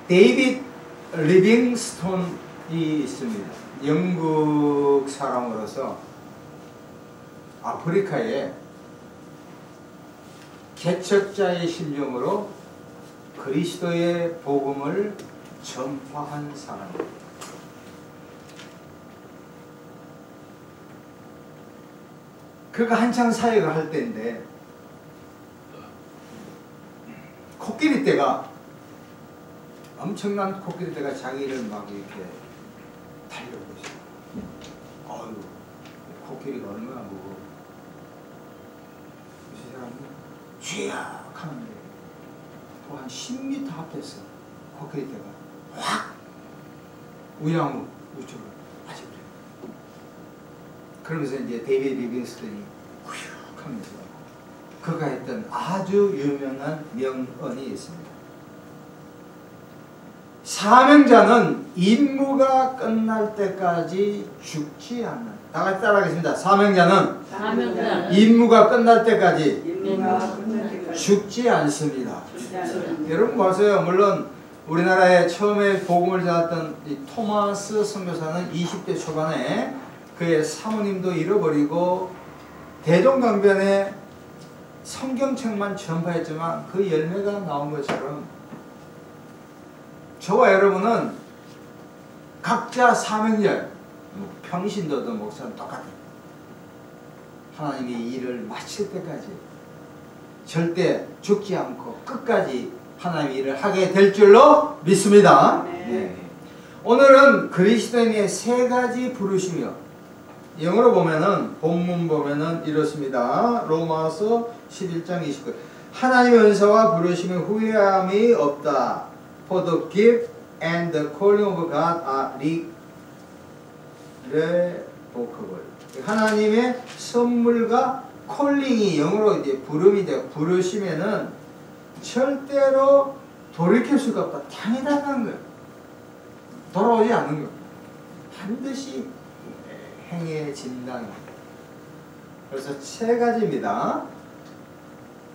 데이빗 리빙스톤이 있습니다. 영국 사람으로서 아프리카에 개척자의 심정으로 그리스도의 복음을 전파한 사람입니다. 그가 한창 사역을 할 때인데 코끼리떼가 엄청난 코끼리떼가 자기를 막 이렇게 달려오고 있어요. 아유, 코끼리가 얼마나 무거워. 이 사람은 쥐약 하는데 또 한 10m 앞에서 코끼리떼가 확 우양우 우측으로 빠져버려요. 그러면서 이제 데이비드 리빙스턴이 휙 하면서 그가 했던 아주 유명한 명언이 있습니다. 사명자는 임무가 끝날 때까지 죽지 않는다. 다 같이 따라하겠습니다. 사명자는 임무가 끝날 때까지 죽지 않습니다. 여러분 보세요. 물론 우리나라에 처음에 복음을 전했던 이 토마스 선교사는 20대 초반에 그의 사모님도 잃어버리고 대동강변에 성경책만 전파했지만 그 열매가 나온 것처럼 저와 여러분은 각자 사명절, 평신도도 목사는 똑같아요. 하나님이 일을 마칠 때까지 절대 죽지 않고 끝까지 하나님의 일을 하게 될 줄로 믿습니다. 네. 오늘은 그리스도인의 세 가지 부르심이요. 영어로 보면은 본문 보면은 이렇습니다. 로마서 11장 29. 하나님의 은사와 부르심의 후회함이 없다. For the gift and the calling of God are irrevocable. 하나님의 선물과 콜링이 영어로 이제 부름인데 부르시면은 절대로 돌이킬 수가 없다. 당연하다는 거예요. 돌아오지 않는 거예요. 반드시 행해진다는 거예요. 그래서 세 가지입니다.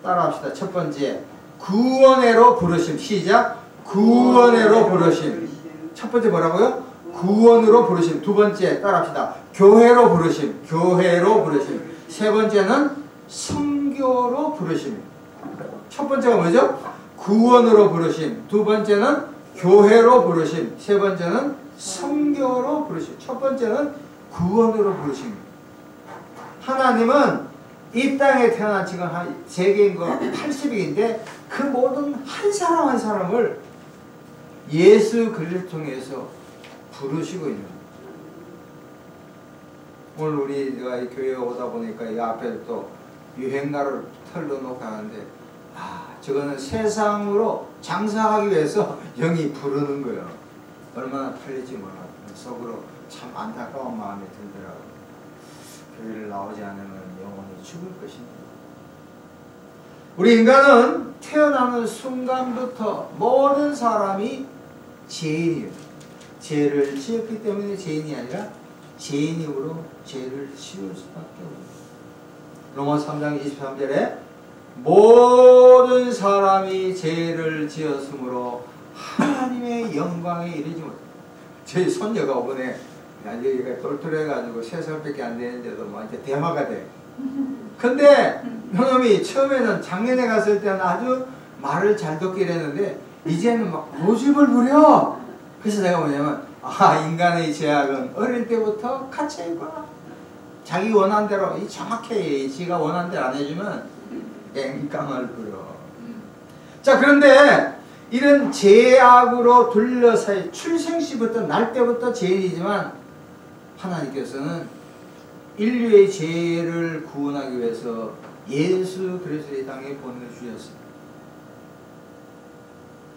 따라합시다. 첫 번째, 구원회로 부르심. 시작. 구원회로 부르심. 첫 번째 뭐라고요? 구원으로 부르심. 두 번째 따라합시다. 교회로 부르심. 교회로 부르심. 세 번째는 선교로 부르심. 첫 번째가 뭐죠? 구원으로 부르심. 두 번째는 교회로 부르심. 세 번째는 선교로 부르심. 첫 번째는 구원으로 부르심. 하나님은 이 땅에 태어난 지금 한 세계인과 80일인데 그 모든 한 사람 한 사람을 예수 그리스도를 통해서 부르시고 있는 거예요. 오늘 우리가 이 교회에 오다 보니까 이 앞에 또 유행가를 털어놓고 하는데 저거는 세상으로 장사하기 위해서 영이 부르는 거예요. 얼마나 팔릴지 몰라요. 속으로 참 안타까운 마음이 들더라고요. 교회를 나오지 않으면 영혼이 죽을 것입니다. 우리 인간은 태어나는 순간부터 모든 사람이 죄인이에요. 죄를 지었기 때문에 죄인이 아니라 죄인이므로 죄를 지을 수밖에 없어요. 로마 3장 23절에 모든 사람이 죄를 지었으므로 하나님의 영광에 이르지 못해요. 저희 손녀가 오번에 여기가 똘똘해가지고 3살밖에 안 되는데도 뭐 이제 대마가 돼. 근데 형님이 처음에는 작년에 갔을 때는 아주 말을 잘 듣게 되는데 이제는 막 고집을 부려. 그래서 내가 뭐냐면 인간의 죄악은 어릴 때부터 갇혀 있구나. 자기 원하는 대로 정확해. 지가 원하는 대로 안 해주면 땡깡을 부려. 자, 그런데 이런 죄악으로 둘러싸여 출생시부터 날 때부터 죄인이지만 하나님께서는 인류의 죄를 구원하기 위해서 예수 그리스도의 땅에 보내주셨습니다.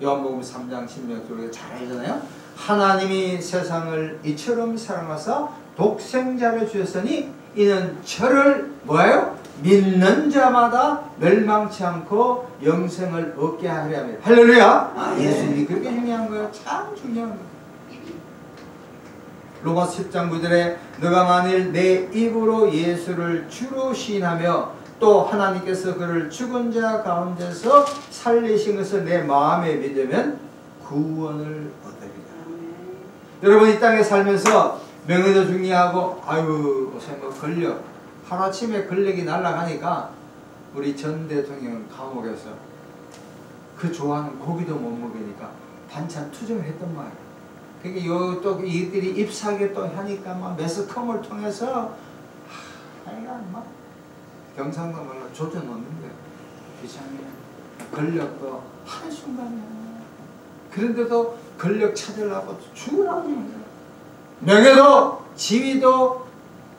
요한복음 3장 16절 우리가 잘 알잖아요. 하나님이 세상을 이처럼 사랑하사 독생자를 주셨으니 이는 저를 뭐예요? 믿는 자마다 멸망치 않고 영생을 얻게 하려 합니다. 할렐루야! 예수님이 그렇게 중요한 거예요. 참 중요한 거예요. 로마서 10장 9절에 너가 만일 내 입으로 예수를 주로 시인하며 또 하나님께서 그를 죽은 자 가운데서 살리신 것을 내 마음에 믿으면 구원을 얻으리라. 여러분 이 땅에 살면서 명예도 중요하고 아유 요새 뭐 권력 하루아침에 권력이 날아가니까 우리 전 대통령 감옥에서 그 좋아하는 고기도 못 먹으니까 반찬 투정을 했단 말이에요. 그게 또 이들이 잎사귀 또 하니까 막 매스컴을 통해서 하여간 막 경상도 말로 조져놓는 거예요. 이상해. 권력도 한순간이야. 그런데도 권력 찾으려고 죽으라고 하는 거예요. 명예도 지위도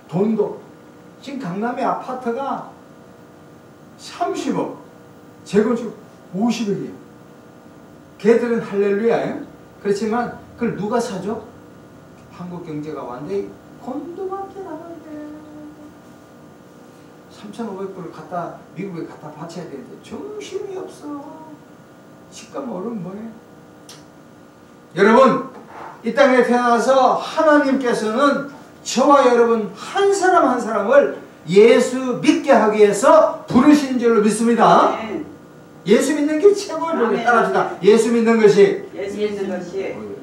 돈도. 지금 강남의 아파트가 30억 재건축 50억이에요. 걔들은 할렐루야예요. 그렇지만 그걸 누가 사죠? 한국 경제가 완전히 곤두박질 나는데 3,500불을 갖다 미국에 갖다 바쳐야 되는데 정신이 없어. 식감 오르면 뭐예요? 여러분 이 땅에 태어나서 하나님께서는 저와 여러분 한 사람 한 사람을 예수 믿게 하기 위해서 부르신 줄로 믿습니다. 예수 믿는 게 최고의 복이에요. 따라합시다. 예수 믿는 것이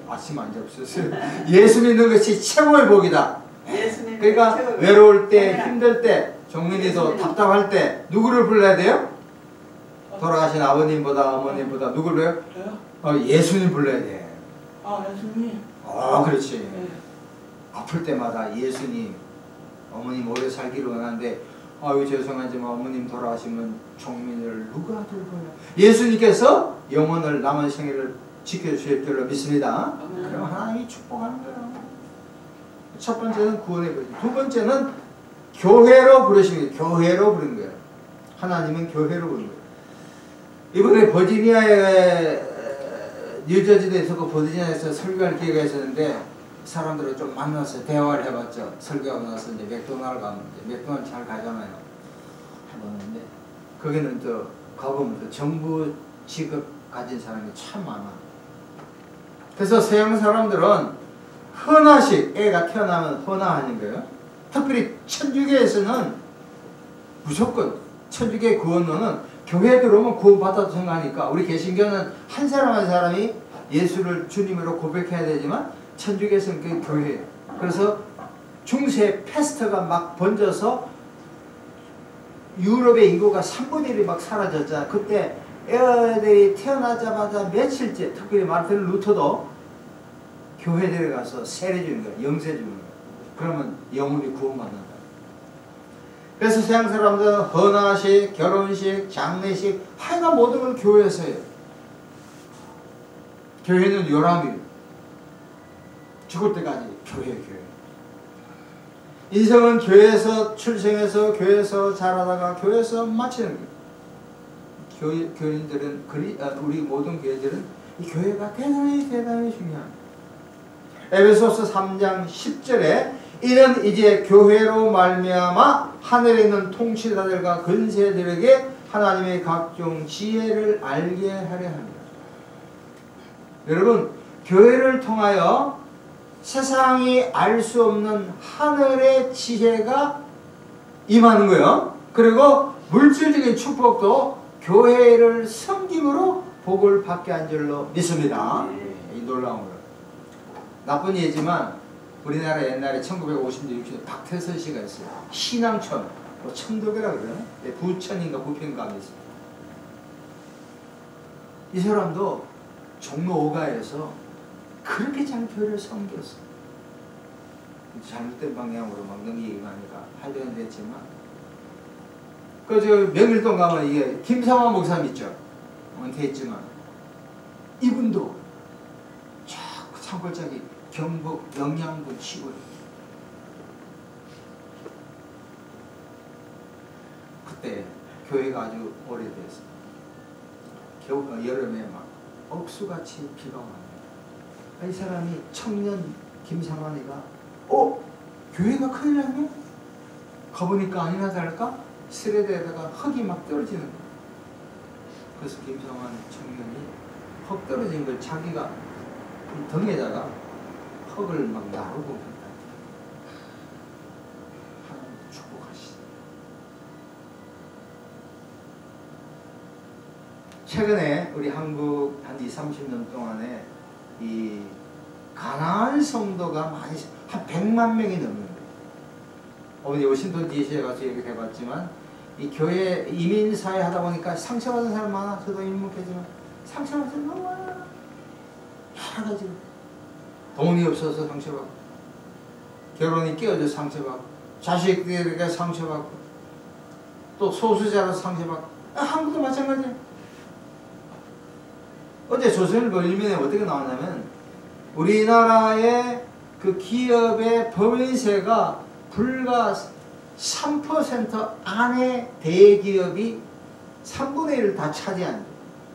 아침 안 잡으셨어요? 예수 믿는 것이 최고의 복이다. 그러니까 외로울 때 힘들 때 종민이도 답답할 때 누구를 불러야 돼요? 돌아가신 아버님보다 어머님보다 누구를 불러요? 예수님 불러야 돼. 예수님. 그렇지. 네. 아플 때마다 예수님, 어머님 오래 살기를 원하는데 아유 죄송하지만 어머님 돌아가시면 종민을 누가 돌봐요? 예수님께서 영혼을 남은 생애를 지켜주실 줄로 믿습니다. 그럼 하나님이 축복하는 거예요. 첫 번째는 구원의 부르심. 두 번째는 교회로 부르시는 거예요. 교회로 부르는 거예요. 하나님은 교회로 부르는 거예요. 이번에 버지니아에 뉴저지대에 있었고 버지니아에서 설교할 기회가 있었는데 사람들을 좀 만나서 대화를 해봤죠. 설교하고 나서 이제 맥도날드 가면 맥도날드 잘 가잖아요. 해봤는데 거기는 또 가보면 또 정부 직업 가진 사람이 참 많아. 그래서 서양 사람들은 헌화식, 애가 태어나면 헌화하는 거예요. 특별히 천주교에서는 무조건 천주교의 구원론은 교회 들어오면 구원받아도 생각하니까 우리 개신교는 한 사람 한 사람이 예수를 주님으로 고백해야 되지만 천주교에서는 그게 교회예요. 그래서 중세 패스트가 막 번져서 유럽의 인구가 3분의 1이 막 사라졌잖아. 그때 애들이 태어나자마자 며칠째 특별히 마르틴 루터도 교회들에 가서 세례 주는 거야. 영세 주는 거야. 그러면 영혼이 구원받는다. 그래서 서양 사람들은 헌화식, 결혼식, 장례식 하여간 모든 걸 교회에서 해요. 교회는 요람이에요. 죽을 때까지 교회. 인생은 교회에서 출생해서 교회에서 자라다가 교회에서 마치는 거예요. 교인들은 우리 모든 교회들은 이 교회가 대단히 중요합니다. 에베소서 3장 10절에 이는 이제 교회로 말미암아 하늘에 있는 통치자들과 권세들에게 하나님의 각종 지혜를 알게 하려 합니다. 여러분 교회를 통하여 세상이 알 수 없는 하늘의 지혜가 임하는 거예요. 그리고 물질적인 축복도 교회를 섬김으로 복을 받게 한 줄로 믿습니다. 이 놀라운 거. 나쁜 예지만 우리나라 옛날에 1950년 60년 박태선 씨가 있어요. 신앙촌, 뭐 청도교라 그래요. 부천인가 부평감이 있어요. 이 사람도 종로 5가에서 그렇게 잘 교회를 섬겼어. 잘못된 방향으로 막 넘기기만 하니까 하려는 했지만 그 명일동 가면 이게 김상환 목사님 있죠. 은퇴했지만 이분도 자꾸 산골짜기 경북 영양군 시골 그때 교회가 아주 오래됐어. 여름에 막 억수같이 비가 왔네. 이 사람이 청년 김상환이가 교회가 큰일 났네? 가보니까 아니나 다를까 스레드에다가 흙이 막 떨어지는 거야. 그래서 김상환 청년이 흙 떨어진 걸 자기가 등에다가 흙을 막 나르고 있다. 하나님 축복하시다. 최근에 우리 한국 한 20-30년 동안에 이 가난한 성도가 많이 한 100만 명이 넘는 거예요. 어머니 워싱턴 DC에 가서 얘기를 해봤지만 이 교회 이민사회 하다 보니까 상처받은 사람 많아. 저도 인문계지만 상처받은 사람 너무 많아. 여러 가지로 돈이 없어서 상처받고, 결혼이 깨어져서 상처받고, 자식들에게 상처받고, 또 소수자로 상처받고, 한국도 마찬가지예요. 어제 조선일보 일면에 어떻게 나왔냐면 우리나라의 그 기업의 법인세가 불과 3% 안에 대기업이 3분의 1을 다 차지한다.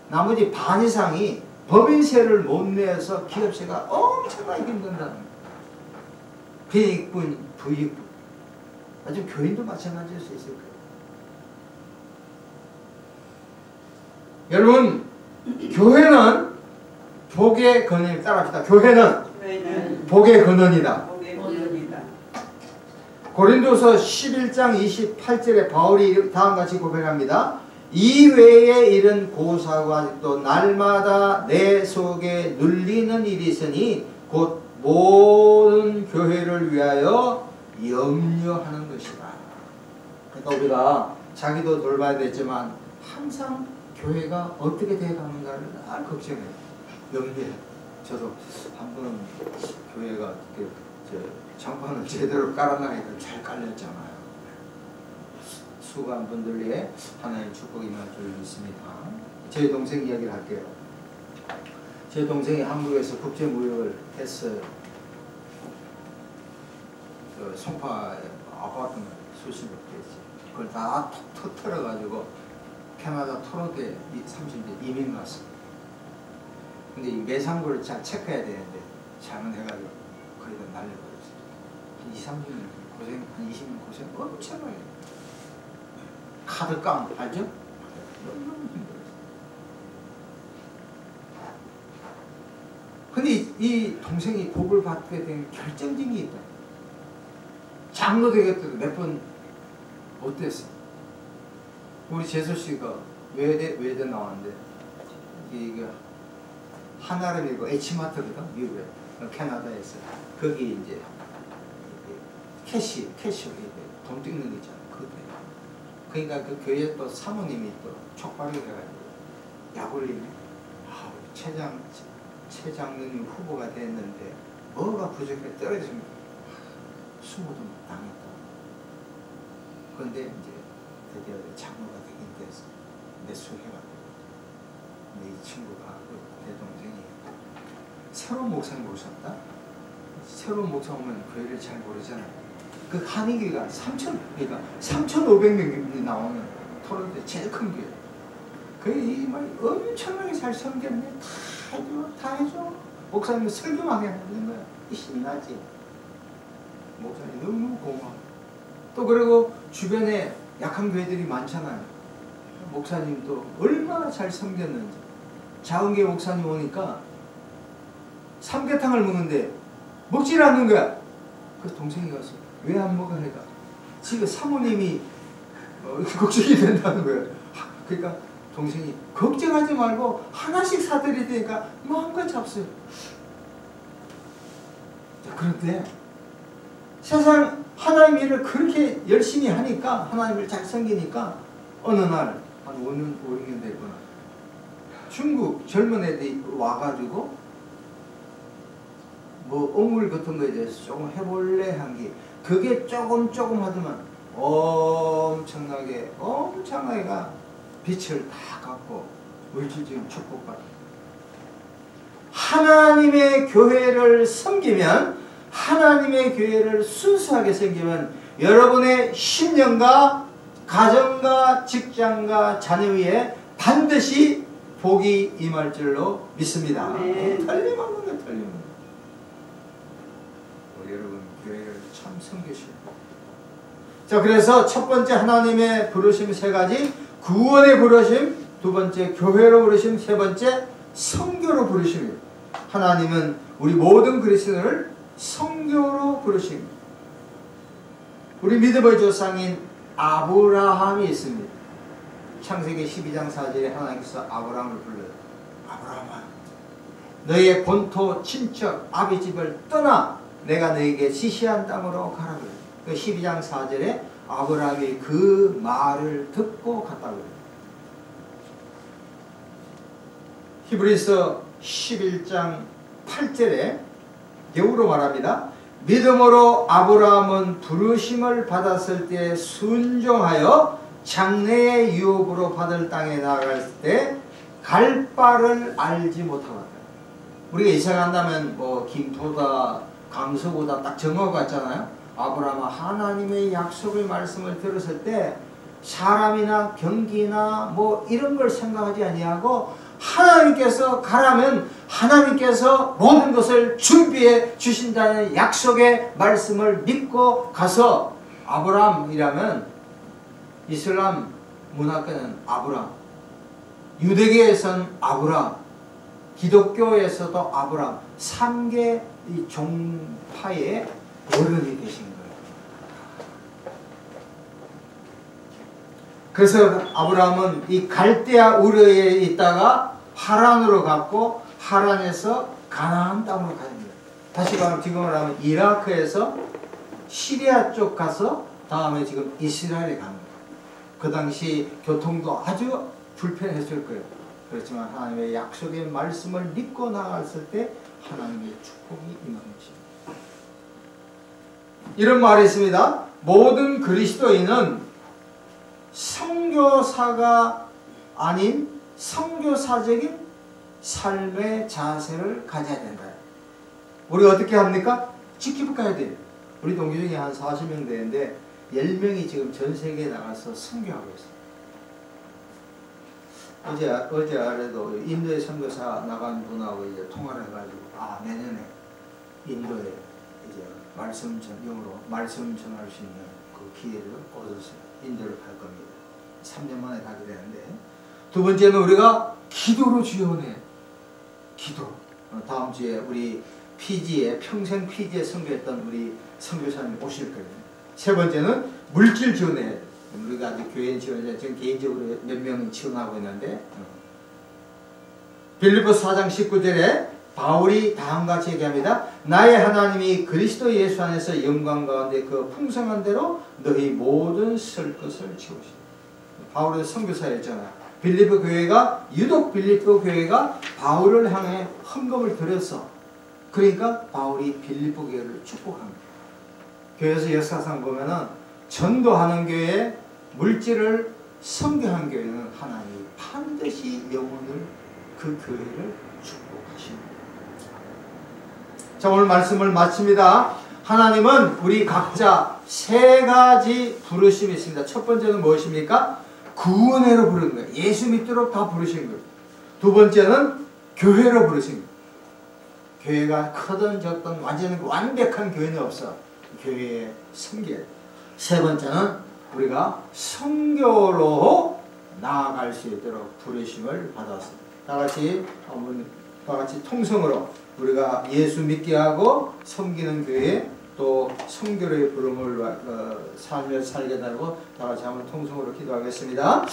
나머지 반 이상이 법인세를 못 내서 기업세가 엄청나게 힘든다는 거예요. 빈익분, 부익분. 아주 교인도 마찬가지일 수 있을 거예요. 여러분, 교회는 복의 근원을 따라합시다. 교회는 복의 근원이다. 고린도서 11장 28절에 바울이 다음같이 고백합니다. 이외에 이런 고사가 아직도 날마다 내 속에 눌리는 일이 있으니 곧 모든 교회를 위하여 염려하는 것이다. 그러니까 우리가 자기도 돌봐야 되지만 항상 교회가 어떻게 돼가는가를 늘 걱정해요. 염려해. 저도 한번 교회가 장판을 제대로 깔아놔니까 잘 깔렸잖아요. 수고한 분들에 하나님 축복이 임할 줄 믿습니다. 제 동생 이야기를 할게요. 제 동생이 한국에서 국제무역을 했어요. 송파에 아파트는 수십억 개지. 그걸 다 터트려가지고 캐나다 토론토에 30년 이민 갔어. 근데 이 매상고를 잘 체크해야 되는데 잘못해가지고 거기다 날려버렸어. 한 2, 30년 고생, 한 20년 고생 엄청나게. 카드깡 알죠? 너무 힘들었어. 근데 이 동생이 복을 받게 된 결정적인 게 있다. 장로 되겠다고 몇 번 못 됐어. 우리 재수씨가 외대 나왔는데 이게 하나름이고 H마트거든, 미국에. 캐나다에서. 거기 이제 캐시 돈 찍는 거 있잖아. 그것도. 그러니까 그 교회 또 사모님이 또 촉발을 해가지고 약올리네. 최장로님 후보가 됐는데 뭐가 부족해 떨어지면 수모도 당했다. 그런데 이제 드디어 장로가 되긴 됐어. 매수해가지고. 근데 이 친구가 내 동생이 새로운 목사님 오셨다. 새로운 목사 오면 교회를 잘 모르잖아요. 그 한인교회가 3,500명이 나오는 토론토 제일 큰 교회. 그게 엄청나게 잘 섬겼네. 다 해줘. 목사님 설교만 해주는 거야. 신나지. 목사님 너무 고마워. 또 그리고 주변에 약한 교회들이 많잖아요. 목사님도 얼마나 잘 섬겼는지. 작은 교회 목사님 오니까 삼계탕을 먹는데 먹질 않는 거야. 그래서 동생이 가서 왜 안 먹어? 해가 지금 사모님이 걱정이 된다는 거예요. 그러니까 동생이 걱정하지 말고 하나씩 사드릴 테니까 마음껏 잡수요. 그런데 세상 하나님 일을 그렇게 열심히 하니까 하나님을 잘 섬기니까 어느 날 한 5년, 5, 6년 됐구나. 중국 젊은 애들이 와가지고 뭐 어물 같은 거에 대해서 조금 해볼래 한 게 그게 조금 하더만 엄청나게 빛을 다 갖고 물질적인 축복받아. 하나님의 교회를 섬기면, 하나님의 교회를 순수하게 섬기면 여러분의 신령과 가정과 직장과 자녀 위에 반드시 복이 임할 줄로 믿습니다. 틀림없는 거예요, 틀림없는. 여러분 교회를 참 섬기시고. 자, 그래서 첫 번째 하나님의 부르심 세 가지, 구원의 부르심, 두 번째 교회로 부르심, 세 번째 선교로 부르심입니다. 하나님은 우리 모든 그리스도인을 선교로 부르십니다. 우리 믿음의 조상인 아브라함이 있습니다. 창세기 12장 4절에 하나님께서 아브라함을 불러요. 아브라함아, 너의 본토 친척 아비 집을 떠나 내가 너에게 지시한 땅으로 가라 그래요. 그 12장 4절에 아브라함이 그 말을 듣고 갔다고 그래요. 히브리서 11장 8절에 역으로 말합니다. 믿음으로 아브라함은 부르심을 받았을 때 순종하여 장래의 유업으로 받을 땅에 나아갈 때 갈 바를 알지 못하고 왔다. 우리가 이사 간다면 뭐 김포다 강서구다 딱 정하고 갔잖아요. 아브라함은 하나님의 약속의 말씀을 들었을 때 사람이나 경기나 뭐 이런 걸 생각하지 아니하고 하나님께서 가라면 하나님께서 모든 것을 준비해 주신다는 약속의 말씀을 믿고 가서 아브라함이라면 이슬람 문화권은 아브라함, 유대계에서는 아브라함, 기독교에서도 아브라함 3개 이 종파의 어른이 되신 거예요. 그래서 아브라함은 이 갈대아 우르에 있다가 하란으로 갔고 하란에서 가나안 땅으로 가는 거예요. 다시 말하면 지금으로 하면 이라크에서 시리아 쪽 가서 다음에 지금 이스라엘에 간 거예요. 그 당시 교통도 아주 불편했을 거예요. 그렇지만 하나님의 약속의 말씀을 믿고 나갔을 때 하나님의 축복이 임한 것입니다. 이런 말이 있습니다. 모든 그리스도인은 선교사가 아닌 선교사적인 삶의 자세를 가져야 된다. 우리가 어떻게 합니까? 직접 가야 돼요. 우리 동기 중에 한 40명 되는데 10명이 지금 전 세계에 나가서 선교하고 있어요. 어제 아래도 인도에 선교사 나간 분하고 이제 통화를 해가지고 내년에 인도에 이제 말씀 전용으로 말씀 전할 수 있는 그 기회를 얻었어요. 인도를 갈 겁니다. 3년 만에 가게 되는데 두 번째는 우리가 기도로 지원해. 기도. 다음 주에 우리 피지에 평생 피지에 선교했던 우리 선교사님 오실 거예요. 세 번째는 물질 지원해야 돼. 우리가 아직 교회 지원자 지금 개인적으로 몇 명 지원하고 있는데 빌립보서 4장 19절에 바울이 다음과 같이 얘기합니다. 나의 하나님이 그리스도 예수 안에서 영광 가운데 그 풍성한 대로 너희 모든 쓸 것을 채우시다. 바울은 선교사였잖아요. 빌립보 교회가 유독 빌립보 교회가 바울을 향해 헌금을 드렸어. 그러니까 바울이 빌립보 교회를 축복합니다. 교회에서 역사상 보면은 전도하는 교회, 물질을 선교한 교회는 하나님이 반드시 영혼을 그 교회를 축복하십니다. 자, 오늘 말씀을 마칩니다. 하나님은 우리 각자 세 가지 부르심이 있습니다. 첫 번째는 무엇입니까? 구원회로 부르는 거예요. 예수 믿도록 다 부르신 거예요. 두 번째는 교회로 부르신 거예요. 교회가 크든 적든 완벽한 교회는 없어. 교회의 선교. 세 번째는 우리가 선교로 나아갈 수 있도록 부르심을 받았습니다. 다 같이 통성으로 우리가 예수 믿게 하고 섬기는 교회 또 선교의 부름을 삶을 살게 달고 다 같이 한번 통성으로 기도하겠습니다.